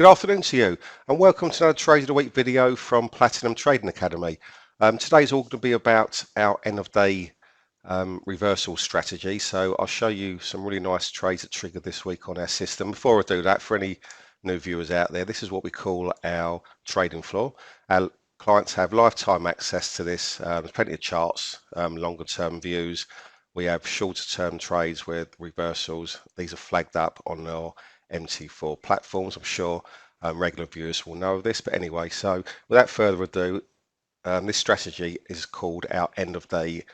Good afternoon to you and welcome to another Trade of the Week video from Platinum Trading Academy. Today's all going to be about our end of day reversal strategy. So I'll show you some really nice trades that triggered this week on our system. Before I do that, for any new viewers out there, this is what we call our trading floor. Our clients have lifetime access to this. There's plenty of charts, longer term views. We have shorter term trades with reversals. These are flagged up on our MT4 platforms. I'm sure regular viewers will know of this, but anyway, so without further ado, this strategy is called our end of day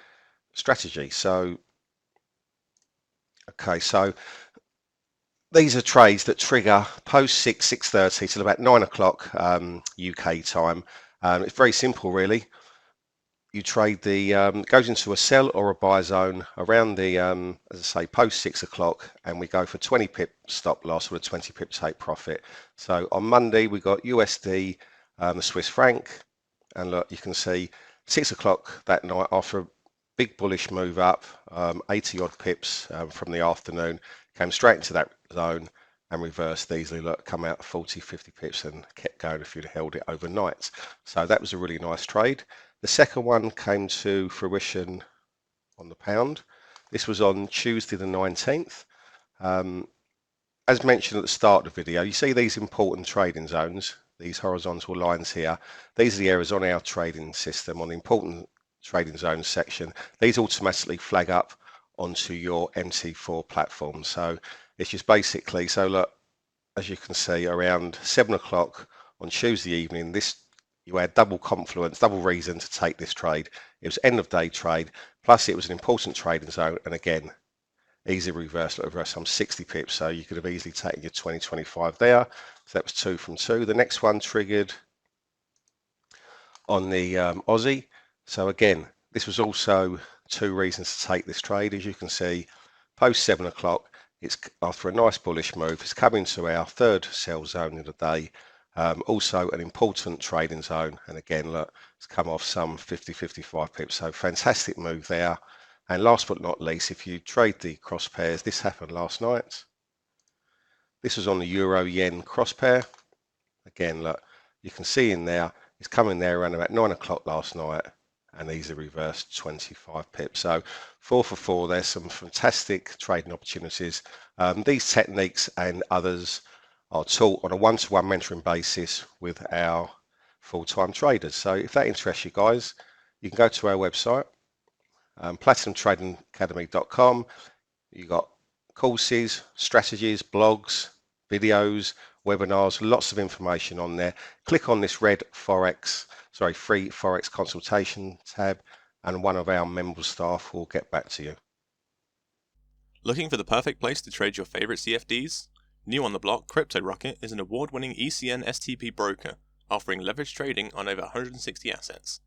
strategy. So so these are trades that trigger post 6:30 till about 9 o'clock UK time. It's very simple really. You trade the goes into a sell or a buy zone around the as I say, post 6 o'clock, and we go for 20 pip stop loss with a 20 pip take profit. So on Monday we got USD, the Swiss franc, and look, you can see 6 o'clock that night after a big bullish move up, 80 odd pips from the afternoon, came straight into that zone and reversed easily. Look, come out 40-50 pips and kept going if you'd held it overnight. So that was a really nice trade. The second one came to fruition on the pound. This was on Tuesday the 19th. As mentioned at the start of the video, you see these important trading zones, these horizontal lines here. These are the areas on our trading system, on the important trading zones section. These automatically flag up onto your MT4 platform. So it's just basically, so look, as you can see, around 7 o'clock on Tuesday evening, you had double confluence, double reason to take this trade. It was end of day trade, plus it was an important trading zone, and again, easy reversal some 60 pips, so you could have easily taken your 20-25 there. So that was 2 from 2. The next one triggered on the Aussie. So again, this was also 2 reasons to take this trade. As you can see, post 7 o'clock, it's after a nice bullish move, it's coming to our third sell zone of the day. Also an important trading zone, and again look, it's come off some 50-55 pips, so fantastic move there. And last but not least, if you trade the cross pairs, this happened last night. This was on the euro yen cross pair. Again look, you can see in there, it's coming there around about 9 o'clock last night and easily reversed 25 pips. So 4 for 4, there's some fantastic trading opportunities. These techniques and others are taught on a one-to-one mentoring basis with our full-time traders. So if that interests you guys, you can go to our website, platinumtradingacademy.com. You've got courses, strategies, blogs, videos, webinars, lots of information on there. Click on this red free Forex consultation tab, and one of our member staff will get back to you. Looking for the perfect place to trade your favorite CFDs? New on the block, CryptoRocket is an award-winning ECN STP broker, offering leverage trading on over 160 assets.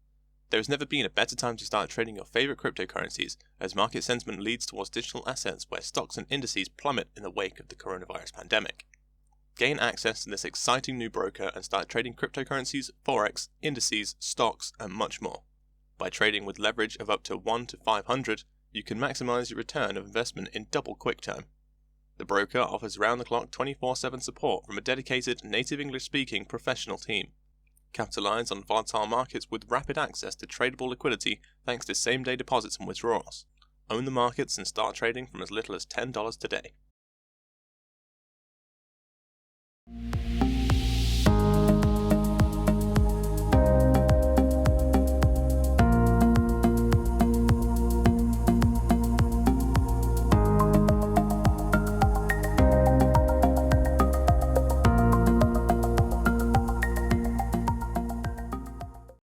There has never been a better time to start trading your favorite cryptocurrencies, as market sentiment leads towards digital assets where stocks and indices plummet in the wake of the coronavirus pandemic. Gain access to this exciting new broker and start trading cryptocurrencies, forex, indices, stocks, and much more. By trading with leverage of up to 1 to 500, you can maximize your return of investment in double quick time. The broker offers round-the-clock 24/7 support from a dedicated native English-speaking professional team. Capitalize on volatile markets with rapid access to tradable liquidity thanks to same-day deposits and withdrawals. Own the markets and start trading from as little as $10 today.